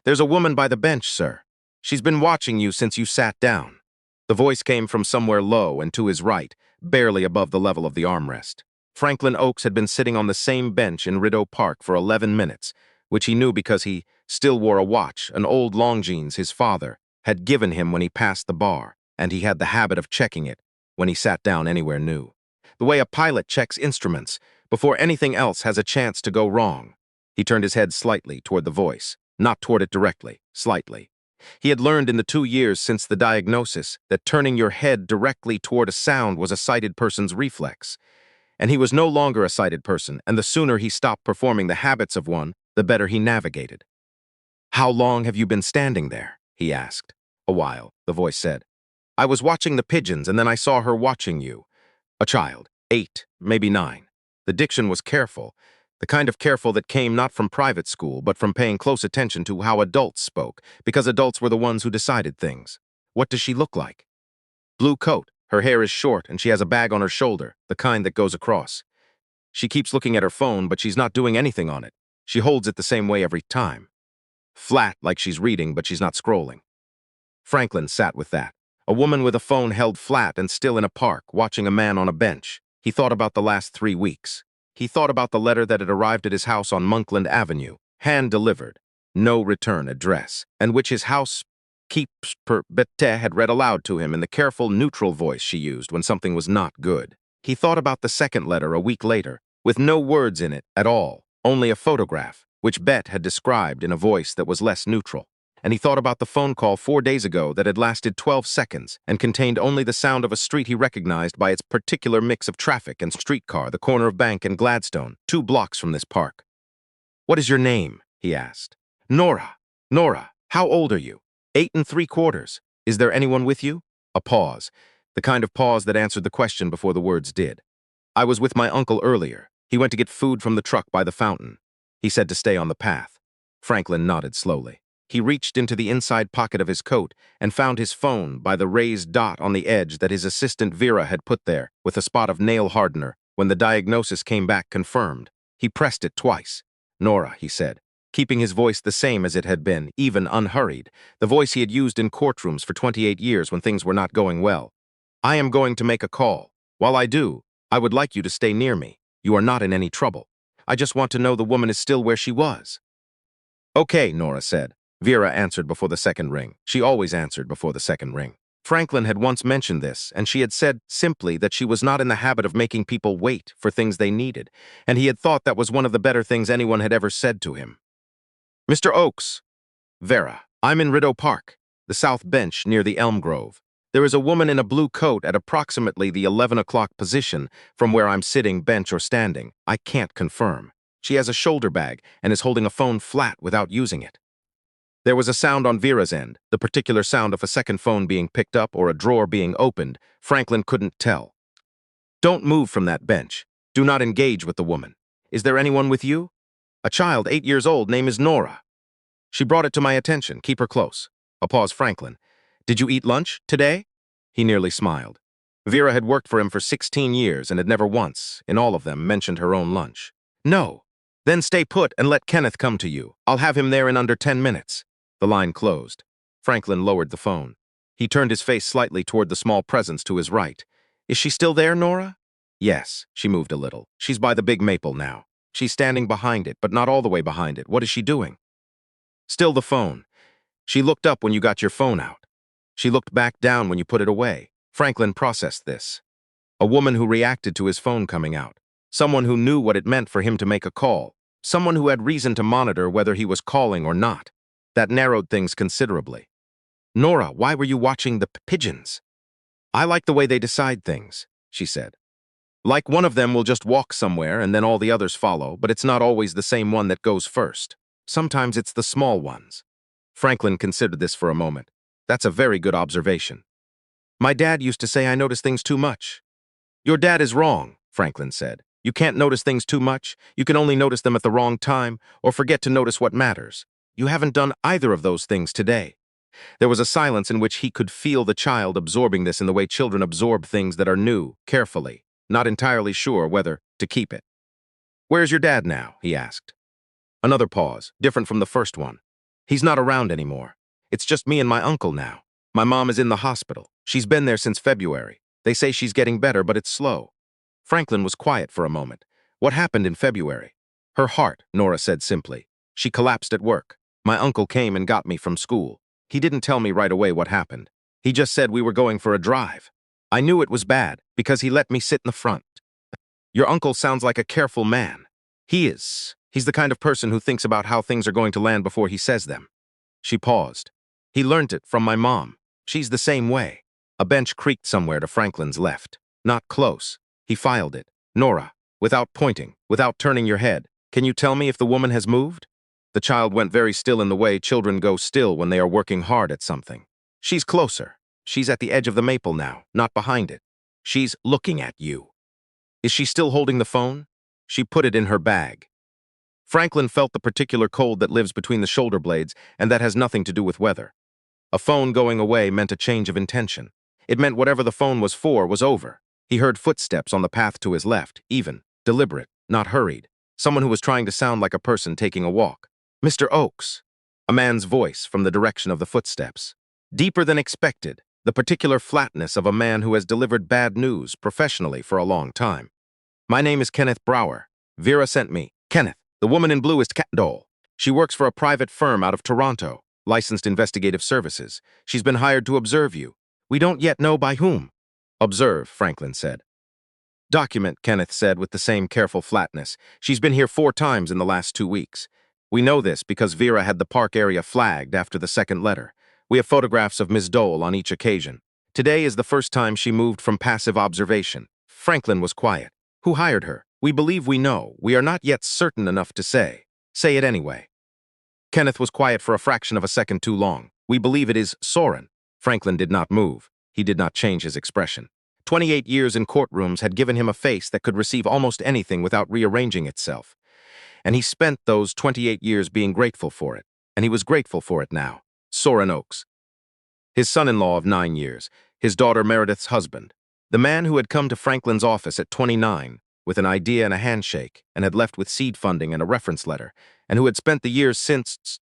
"There's a woman by the bench, sir. She's been watching you since you sat down." The voice came from somewhere low and to his right, barely above the level of the armrest. Franklin Oakes had been sitting on the same bench in Rideau Park for 11 minutes, which he knew because he still wore a watch, an old Longines his father had given him when he passed the bar, and he had the habit of checking it when he sat down anywhere new. The way a pilot checks instruments before anything else has a chance to go wrong. He turned his head slightly toward the voice, not toward it directly, slightly. He had learned in the 2 years since the diagnosis that turning your head directly toward a sound was a sighted person's reflex. And he was no longer a sighted person, and the sooner he stopped performing the habits of one, the better he navigated. "How long have you been standing there?" he asked. "A while," the voice said. "I was watching the pigeons, and then I saw her watching you. A child, 8, maybe 9. The diction was careful, the kind of careful that came not from private school, but from paying close attention to how adults spoke, because adults were the ones who decided things. What does she look like?" "Blue coat. Her hair is short, and she has a bag on her shoulder, the kind that goes across. She keeps looking at her phone, but she's not doing anything on it. She holds it the same way every time. Flat, like she's reading, but she's not scrolling." Franklin sat with that. A woman with a phone held flat and still in a park, watching a man on a bench. He thought about the last 3 weeks. He thought about the letter that had arrived at his house on Monkland Avenue, hand-delivered, no return address, and which his housekeeper Bette had read aloud to him in the careful, neutral voice she used when something was not good. He thought about the second letter a week later, with no words in it at all, only a photograph, which Bette had described in a voice that was less neutral. And he thought about the phone call 4 days ago that had lasted 12 seconds and contained only the sound of a street he recognized by its particular mix of traffic and streetcar, the corner of Bank and Gladstone, 2 blocks from this park. "What is your name?" he asked. "Nora. Nora, how old are you?" 8 3/4. "Is there anyone with you?" A pause, the kind of pause that answered the question before the words did. "I was with my uncle earlier. He went to get food from the truck by the fountain. He said to stay on the path." Franklin nodded slowly. He reached into the inside pocket of his coat and found his phone by the raised dot on the edge that his assistant Vera had put there with a spot of nail hardener when the diagnosis came back confirmed. He pressed it twice. "Nora," he said, keeping his voice the same as it had been, even unhurried, the voice he had used in courtrooms for 28 years when things were not going well. "I am going to make a call. While I do, I would like you to stay near me. You are not in any trouble. I just want to know the woman is still where she was." "Okay," Nora said. Vera answered before the second ring. She always answered before the second ring. Franklin had once mentioned this, and she had said simply that she was not in the habit of making people wait for things they needed, and he had thought that was one of the better things anyone had ever said to him. "Mr. Oakes." "Vera, I'm in Rideau Park, the south bench near the elm grove. There is a woman in a blue coat at approximately the 11 o'clock position from where I'm sitting, bench or standing. I can't confirm. She has a shoulder bag and is holding a phone flat without using it." There was a sound on Vera's end, the particular sound of a second phone being picked up or a drawer being opened. Franklin couldn't tell. "Don't move from that bench. Do not engage with the woman. Is there anyone with you?" "A child, 8 years old, name is Nora. She brought it to my attention. Keep her close." A pause. "Franklin, did you eat lunch today?" He nearly smiled. Vera had worked for him for 16 years and had never once, in all of them, mentioned her own lunch. "No." "Then stay put and let Kenneth come to you. I'll have him there in under 10 minutes. The line closed. Franklin lowered the phone. He turned his face slightly toward the small presence to his right. "Is she still there, Nora?" "Yes." She moved a little. "She's by the big maple now. She's standing behind it, but not all the way behind it. What is she doing?" "Still the phone. She looked up when you got your phone out. She looked back down when you put it away." Franklin processed this. A woman who reacted to his phone coming out. Someone who knew what it meant for him to make a call. Someone who had reason to monitor whether he was calling or not. That narrowed things considerably. "Nora, why were you watching the pigeons?" "I like the way they decide things," she said. "Like one of them will just walk somewhere and then all the others follow, but it's not always the same one that goes first. Sometimes it's the small ones." Franklin considered this for a moment. "That's a very good observation. My dad used to say I notice things too much." "Your dad is wrong," Franklin said. "You can't notice things too much. You can only notice them at the wrong time or forget to notice what matters. You haven't done either of those things today." There was a silence in which he could feel the child absorbing this in the way children absorb things that are new, carefully, not entirely sure whether to keep it. "Where's your dad now?" he asked. Another pause, different from the first one. He's not around anymore. It's just me and my uncle now. My mom is in the hospital. She's been there since February. They say she's getting better, but it's slow. Franklin was quiet for a moment. What happened in February? Her heart, Nora said simply. She collapsed at work. My uncle came and got me from school. He didn't tell me right away what happened. He just said we were going for a drive. I knew it was bad because he let me sit in the front. Your uncle sounds like a careful man. He is. He's the kind of person who thinks about how things are going to land before he says them. She paused. He learned it from my mom. She's the same way. A bench creaked somewhere to Franklin's left. Not close. He filed it. Nora, without pointing, without turning your head, can you tell me if the woman has moved? The child went very still in the way children go still when they are working hard at something. She's closer. She's at the edge of the maple now, not behind it. She's looking at you. Is she still holding the phone? She put it in her bag. Franklin felt the particular cold that lives between the shoulder blades, and that has nothing to do with weather. A phone going away meant a change of intention. It meant whatever the phone was for was over. He heard footsteps on the path to his left, even, deliberate, not hurried. Someone who was trying to sound like a person taking a walk. Mr. Oakes. A man's voice from the direction of the footsteps. Deeper than expected, the particular flatness of a man who has delivered bad news professionally for a long time. My name is Kenneth Brower. Vera sent me. Kenneth, the woman in blue is Kat Dole. She works for a private firm out of Toronto, licensed investigative services. She's been hired to observe you. We don't yet know by whom. Observe, Franklin said. Document, Kenneth said with the same careful flatness. She's been here 4 times in the last 2 weeks. We know this because Vera had the park area flagged after the second letter. We have photographs of Ms. Dole on each occasion. Today is the first time she moved from passive observation. Franklin was quiet. Who hired her? We believe we know. We are not yet certain enough to say. Say it anyway. Kenneth was quiet for a fraction of a second too long. We believe it is Soren. Franklin did not move. He did not change his expression. 28 years in courtrooms had given him a face that could receive almost anything without rearranging itself. And he spent those 28 years being grateful for it. And he was grateful for it now. Soren Oakes. His son-in-law of 9 years, his daughter Meredith's husband. The man who had come to Franklin's office at 29 with an idea and a handshake and had left with seed funding and a reference letter, and who had spent the years since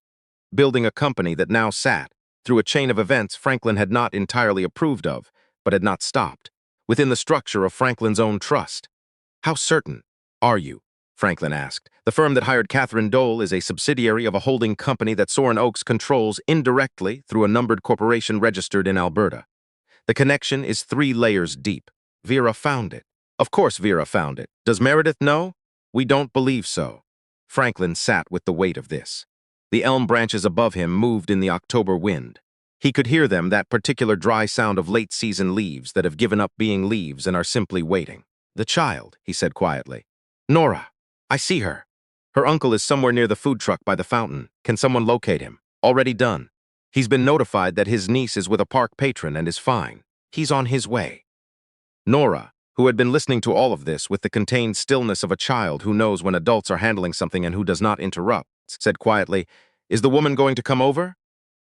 building a company that now sat, through a chain of events Franklin had not entirely approved of, but had not stopped, within the structure of Franklin's own trust. How certain are you? Franklin asked. The firm that hired Catherine Dole is a subsidiary of a holding company that Soren Oakes controls indirectly through a numbered corporation registered in Alberta. The connection is 3 layers deep. Vera found it. Of course Vera found it. Does Meredith know? We don't believe so. Franklin sat with the weight of this. The elm branches above him moved in the October wind. He could hear them, that particular dry sound of late-season leaves that have given up being leaves and are simply waiting. The child, he said quietly. Nora. I see her. Her uncle is somewhere near the food truck by the fountain. Can someone locate him? Already done. He's been notified that his niece is with a park patron and is fine. He's on his way. Nora, who had been listening to all of this with the contained stillness of a child who knows when adults are handling something and who does not interrupt, said quietly, Is the woman going to come over?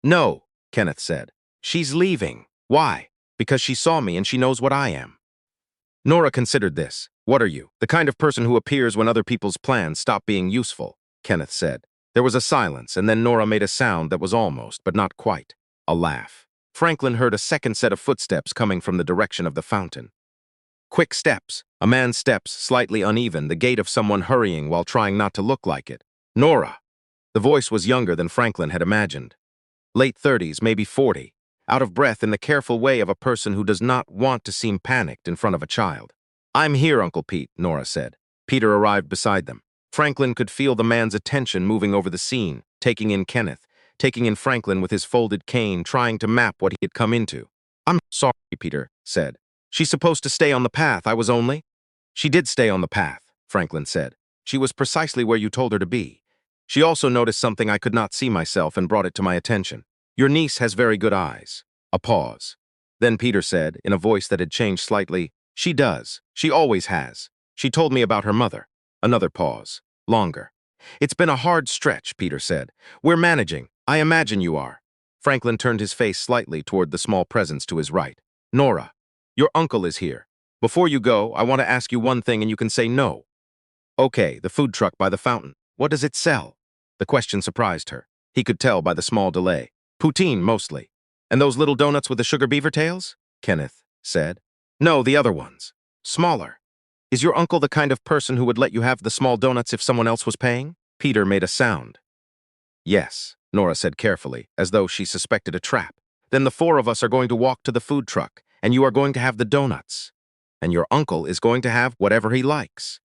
No, Kenneth said. She's leaving. Why? Because she saw me and she knows what I am. Nora considered this. What are you? The kind of person who appears when other people's plans stop being useful, Kenneth said. There was a silence, and then Nora made a sound that was almost, but not quite, a laugh. Franklin heard a second set of footsteps coming from the direction of the fountain. Quick steps. A man's steps, slightly uneven, the gait of someone hurrying while trying not to look like it. Nora. The voice was younger than Franklin had imagined. Late 30s, maybe 40, out of breath in the careful way of a person who does not want to seem panicked in front of a child. I'm here, Uncle Pete, Nora said. Peter arrived beside them. Franklin could feel the man's attention moving over the scene, taking in Kenneth, taking in Franklin with his folded cane, trying to map what he had come into. I'm sorry, Peter said. She's supposed to stay on the path. I was only... She did stay on the path, Franklin said. She was precisely where you told her to be. She also noticed something I could not see myself and brought it to my attention. Your niece has very good eyes. A pause. Then Peter said, in a voice that had changed slightly, She does. She always has. She told me about her mother. Another pause. Longer. It's been a hard stretch, Peter said. We're managing. I imagine you are. Franklin turned his face slightly toward the small presence to his right. Nora, your uncle is here. Before you go, I want to ask you one thing and you can say no. Okay, the food truck by the fountain. What does it sell? The question surprised her. He could tell by the small delay. Poutine, mostly. And those little donuts with the sugar beaver tails? Kenneth said. No, the other ones. Smaller. Is your uncle the kind of person who would let you have the small donuts if someone else was paying? Peter made a sound. Yes, Nora said carefully, as though she suspected a trap. Then the four of us are going to walk to the food truck, and you are going to have the donuts. And your uncle is going to have whatever he likes.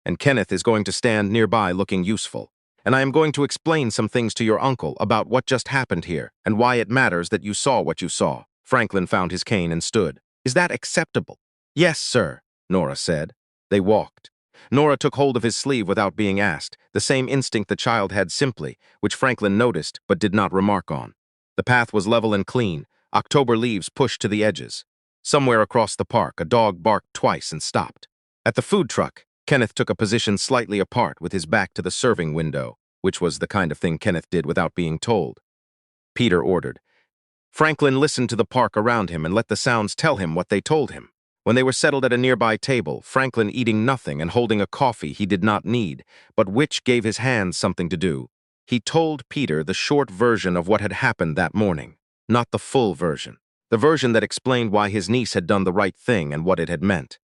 And Kenneth is going to stand nearby looking useful. And I am going to explain some things to your uncle about what just happened here and why it matters that you saw what you saw. Franklin found his cane and stood. Is that acceptable? Yes, sir, Nora said. They walked. Nora took hold of his sleeve without being asked, the same instinct the child had simply, which Franklin noticed but did not remark on. The path was level and clean, October leaves pushed to the edges. Somewhere across the park, a dog barked twice and stopped. At the food truck, Kenneth took a position slightly apart with his back to the serving window, which was the kind of thing Kenneth did without being told. Peter ordered. Franklin listened to the park around him and let the sounds tell him what they told him. When they were settled at a nearby table, Franklin eating nothing and holding a coffee he did not need, but which gave his hands something to do, he told Peter the short version of what had happened that morning, not the full version, the version that explained why his niece had done the right thing and what it had meant.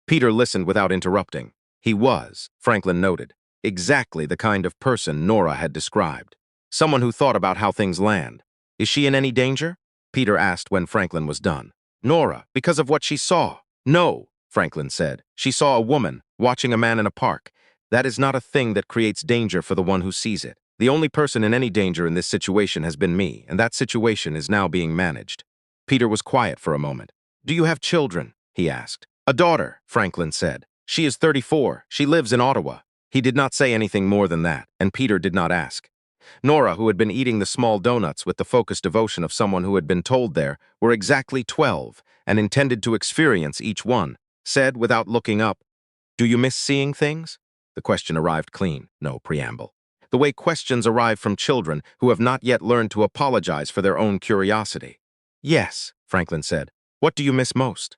Peter listened without interrupting. He was, Franklin noted, exactly the kind of person Nora had described. Someone who thought about how things land. Is she in any danger? Peter asked when Franklin was done. Nora, because of what she saw. No, Franklin said. She saw a woman watching a man in a park. That is not a thing that creates danger for the one who sees it. The only person in any danger in this situation has been me, and that situation is now being managed. Peter was quiet for a moment. Do you have children? He asked. A daughter, Franklin said. She is 34. She lives in Ottawa. He did not say anything more than that, and Peter did not ask. Nora, who had been eating the small donuts with the focused devotion of someone who had been told there, were exactly 12 and intended to experience each one, said without looking up, Do you miss seeing things? The question arrived clean, no preamble. The way questions arrive from children who have not yet learned to apologize for their own curiosity. Yes, Franklin said. What do you miss most?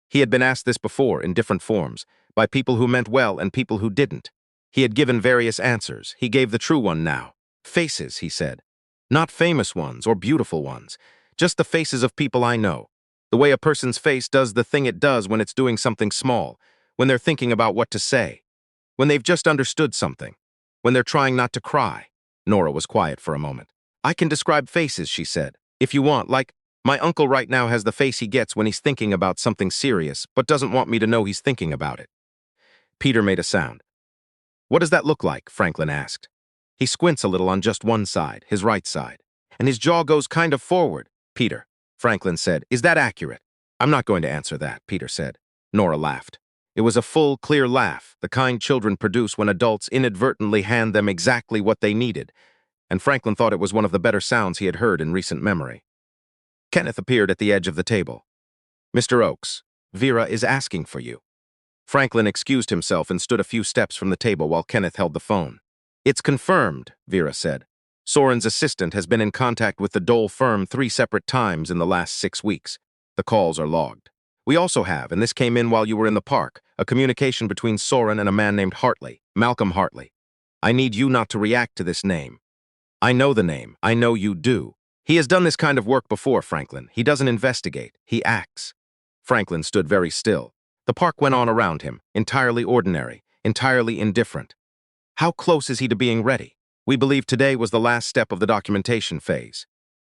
He had been asked this before in different forms, by people who meant well and people who didn't. He had given various answers. He gave the true one now. Faces, he said. Not famous ones or beautiful ones, just the faces of people I know. The way a person's face does the thing it does when it's doing something small, when they're thinking about what to say, when they've just understood something, when they're trying not to cry. Nora was quiet for a moment. I can describe faces, she said, if you want, like, my uncle right now has the face he gets when he's thinking about something serious, but doesn't want me to know he's thinking about it. Peter made a sound. What does that look like? Franklin asked. He squints a little on just one side, his right side, and his jaw goes kind of forward. Peter, Franklin said, is that accurate? I'm not going to answer that, Peter said. Nora laughed. It was a full, clear laugh, the kind children produce when adults inadvertently hand them exactly what they needed, and Franklin thought it was one of the better sounds he had heard in recent memory. Kenneth appeared at the edge of the table. Mr. Oakes, Vera is asking for you. Franklin excused himself and stood a few steps from the table while Kenneth held the phone. It's confirmed, Vera said. Soren's assistant has been in contact with the Dole firm 3 separate times in the last 6 weeks. The calls are logged. We also have, and this came in while you were in the park, a communication between Soren and a man named Hartley, Malcolm Hartley. I need you not to react to this name. I know the name. I know you do. He has done this kind of work before, Franklin. He doesn't investigate. He acts. Franklin stood very still. The park went on around him, entirely ordinary, entirely indifferent. How close is he to being ready? We believe today was the last step of the documentation phase.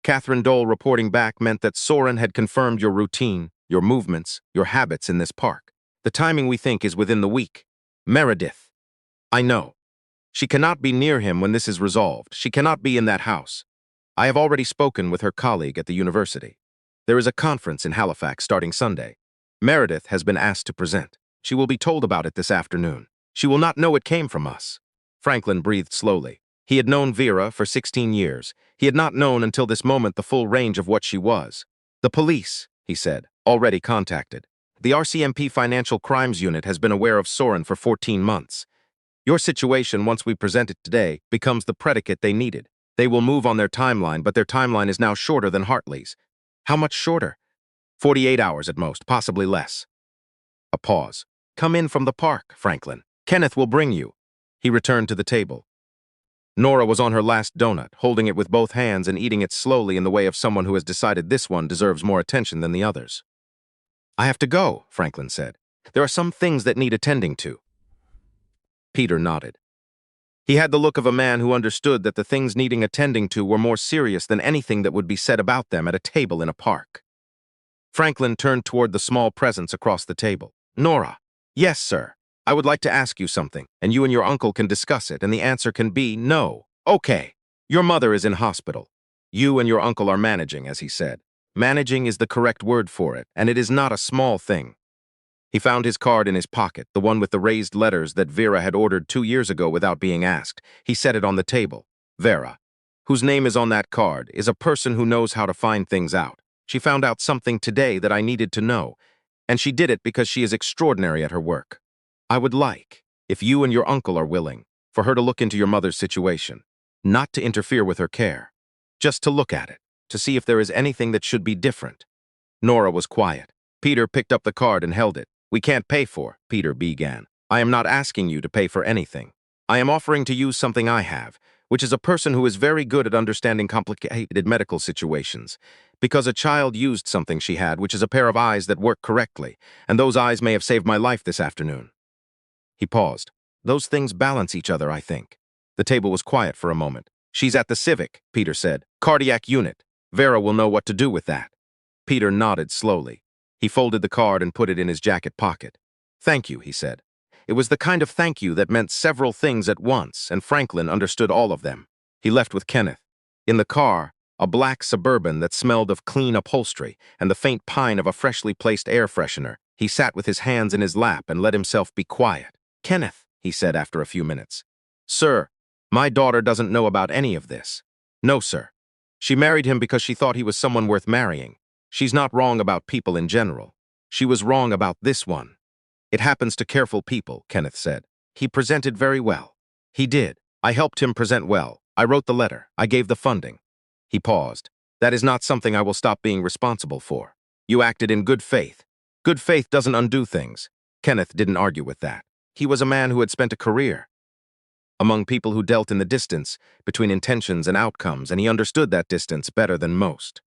Catherine Dole reporting back meant that Soren had confirmed your routine, your movements, your habits in this park. The timing we think is within the week. Meredith. I know. She cannot be near him when this is resolved. She cannot be in that house. I have already spoken with her colleague at the university. There is a conference in Halifax starting Sunday. Meredith has been asked to present. She will be told about it this afternoon. She will not know it came from us. Franklin breathed slowly. He had known Vera for 16 years. He had not known until this moment the full range of what she was. The police, he said, already contacted. The RCMP Financial Crimes Unit has been aware of Soren for 14 months. Your situation, once we present it today, becomes the predicate they needed. They will move on their timeline, but their timeline is now shorter than Hartley's. How much shorter? 48 hours at most, possibly less. A pause. Come in from the park, Franklin. Kenneth will bring you. He returned to the table. Nora was on her last donut, holding it with both hands and eating it slowly in the way of someone who has decided this one deserves more attention than the others. "I have to go," Franklin said. "There are some things that need attending to." Peter nodded. He had the look of a man who understood that the things needing attending to were more serious than anything that would be said about them at a table in a park. Franklin turned toward the small presence across the table. "Nora." "Yes, sir. I would like to ask you something, and you and your uncle can discuss it, and the answer can be no." "Okay. Your mother is in hospital. You and your uncle are managing," as he said. "Managing is the correct word for it, and it is not a small thing." He found his card in his pocket, the one with the raised letters that Vera had ordered 2 years ago without being asked. He set it on the table. "Vera, whose name is on that card, is a person who knows how to find things out. She found out something today that I needed to know, and she did it because she is extraordinary at her work. I would like, if you and your uncle are willing, for her to look into your mother's situation, not to interfere with her care, just to look at it, to see if there is anything that should be different." Nora was quiet. Peter picked up the card and held it. "We can't pay for," Peter began. "I am not asking you to pay for anything. I am offering to use something I have, which is a person who is very good at understanding complicated medical situations, because a child used something she had, which is a pair of eyes that work correctly, and those eyes may have saved my life this afternoon." He paused. "Those things balance each other, I think." The table was quiet for a moment. "She's at the Civic," Peter said. "Cardiac unit. Vera will know what to do with that." Peter nodded slowly. He folded the card and put it in his jacket pocket. "Thank you," he said. It was the kind of thank you that meant several things at once, and Franklin understood all of them. He left with Kenneth. In the car, a black Suburban that smelled of clean upholstery and the faint pine of a freshly placed air freshener, he sat with his hands in his lap and let himself be quiet. "Kenneth," he said after a few minutes. "Sir, my daughter doesn't know about any of this." "No, sir. She married him because she thought he was someone worth marrying. She's not wrong about people in general. She was wrong about this one." "It happens to careful people," Kenneth said. "He presented very well." "He did. I helped him present well. I wrote the letter. I gave the funding." He paused. "That is not something I will stop being responsible for. You acted in good faith. Good faith doesn't undo things." Kenneth didn't argue with that. He was a man who had spent a career among people who dealt in the distance between intentions and outcomes, and he understood that distance better than most.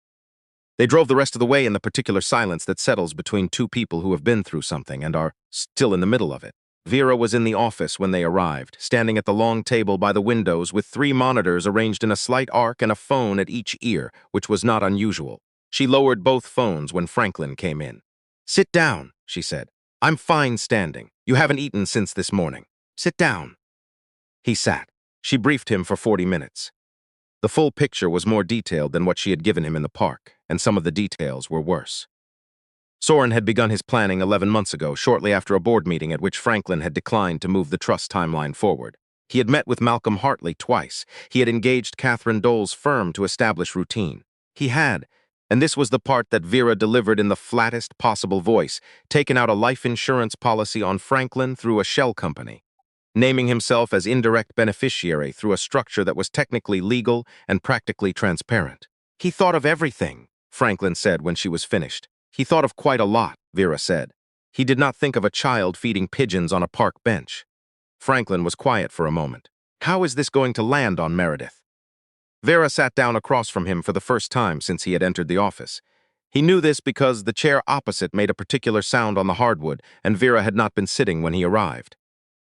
They drove the rest of the way in the particular silence that settles between two people who have been through something and are still in the middle of it. Vera was in the office when they arrived, standing at the long table by the windows with 3 monitors arranged in a slight arc and a phone at each ear, which was not unusual. She lowered both phones when Franklin came in. "Sit down," she said. "I'm fine standing. You haven't eaten since this morning. Sit down." He sat. She briefed him for 40 minutes. The full picture was more detailed than what she had given him in the park, and some of the details were worse. Soren had begun his planning 11 months ago, shortly after a board meeting at which Franklin had declined to move the trust timeline forward. He had met with Malcolm Hartley twice. He had engaged Catherine Dole's firm to establish routine. He had, and this was the part that Vera delivered in the flattest possible voice, taken out a life insurance policy on Franklin through a shell company, naming himself as indirect beneficiary through a structure that was technically legal and practically transparent. "He thought of everything," Franklin said when she was finished. "He thought of quite a lot," Vera said. "He did not think of a child feeding pigeons on a park bench." Franklin was quiet for a moment. How is this going to land on Meredith? Vera sat down across from him for the first time since he had entered the office. He knew this because the chair opposite made a particular sound on the hardwood, and Vera had not been sitting when he arrived.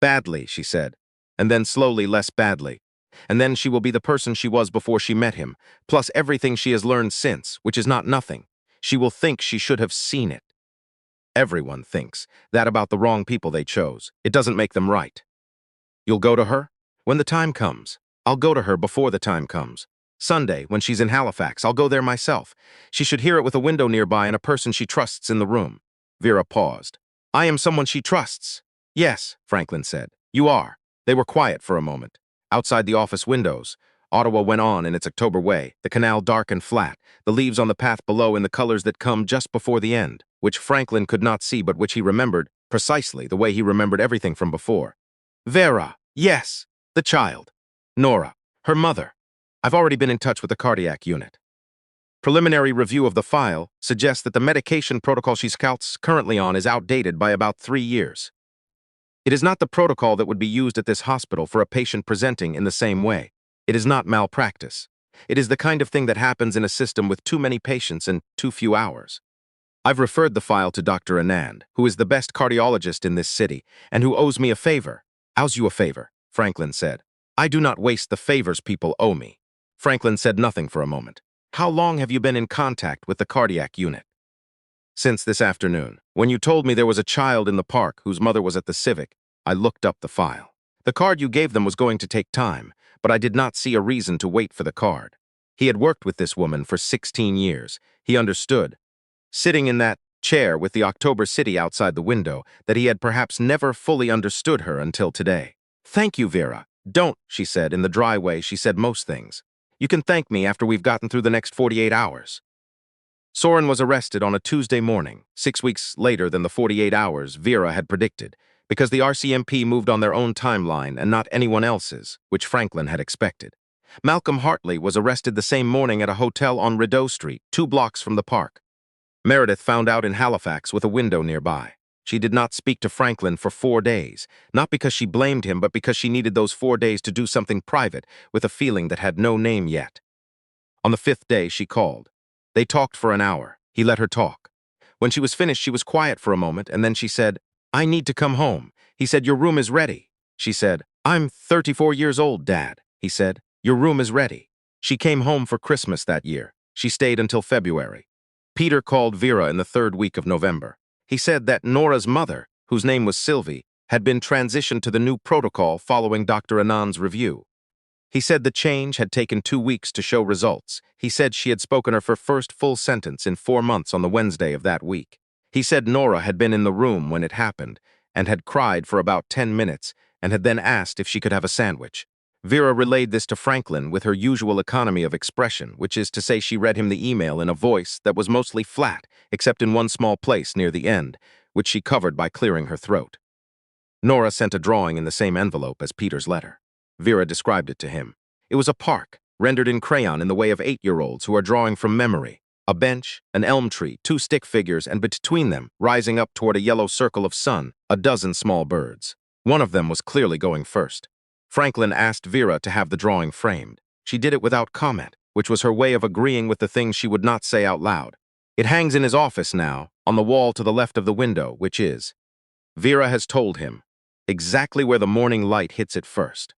"Badly," she said, and then slowly less badly. And then she will be the person she was before she met him, plus everything she has learned since, which is not nothing. She will think she should have seen it. Everyone thinks that about the wrong people they chose. It doesn't make them right. "You'll go to her?" "When the time comes. I'll go to her before the time comes. Sunday, when she's in Halifax, I'll go there myself. She should hear it with a window nearby and a person she trusts in the room." Vera paused. "I am someone she trusts." "Yes," Franklin said. "You are." They were quiet for a moment. Outside the office windows, Ottawa went on in its October way, the canal dark and flat, the leaves on the path below in the colors that come just before the end, which Franklin could not see but which he remembered precisely the way he remembered everything from before. "Vera, yes, the child. Nora, her mother. I've already been in touch with the cardiac unit. Preliminary review of the file suggests that the medication protocol she's currently on is outdated by about 3 years. It is not the protocol that would be used at this hospital for a patient presenting in the same way. It is not malpractice. It is the kind of thing that happens in a system with too many patients and too few hours. I've referred the file to Dr. Anand, who is the best cardiologist in this city, and who owes me a favor. Owes you a favor, Franklin said. I do not waste the favors people owe me. Franklin said nothing for a moment. How long have you been in contact with the cardiac unit? Since this afternoon. When you told me there was a child in the park whose mother was at the Civic, I looked up the file. The card you gave them was going to take time, but I did not see a reason to wait for the card. He had worked with this woman for 16 years. He understood, sitting in that chair with the October City outside the window, that he had perhaps never fully understood her until today. Thank you, Vera. Don't, she said in the dry way she said most things. You can thank me after we've gotten through the next 48 hours. Soren was arrested on a Tuesday morning, 6 weeks later than the 48 hours Vera had predicted, because the RCMP moved on their own timeline and not anyone else's, which Franklin had expected. Malcolm Hartley was arrested the same morning at a hotel on Rideau Street, 2 blocks from the park. Meredith found out in Halifax with a window nearby. She did not speak to Franklin for 4 days, not because she blamed him, but because she needed those 4 days to do something private with a feeling that had no name yet. On the 5th day, she called. They talked for an hour. He let her talk. When she was finished, she was quiet for a moment, and then she said, I need to come home. He said, your room is ready. She said, I'm 34 years old, Dad. He said, your room is ready. She came home for Christmas that year. She stayed until February. Peter called Vera in the 3rd week of November. He said that Nora's mother, whose name was Sylvie, had been transitioned to the new protocol following Dr. Anand's review. He said the change had taken 2 weeks to show results. He said she had spoken her first full sentence in 4 months on the Wednesday of that week. He said Nora had been in the room when it happened and had cried for about 10 minutes and had then asked if she could have a sandwich. Vera relayed this to Franklin with her usual economy of expression, which is to say she read him the email in a voice that was mostly flat, except in one small place near the end, which she covered by clearing her throat. Nora sent a drawing in the same envelope as Peter's letter. Vera described it to him. It was a park, rendered in crayon in the way of 8-year-olds who are drawing from memory. A bench, an elm tree, 2 stick figures, and between them, rising up toward a yellow circle of sun, a dozen small birds. One of them was clearly going first. Franklin asked Vera to have the drawing framed. She did it without comment, which was her way of agreeing with the things she would not say out loud. It hangs in his office now, on the wall to the left of the window, which is. Vera has told him exactly where the morning light hits it first.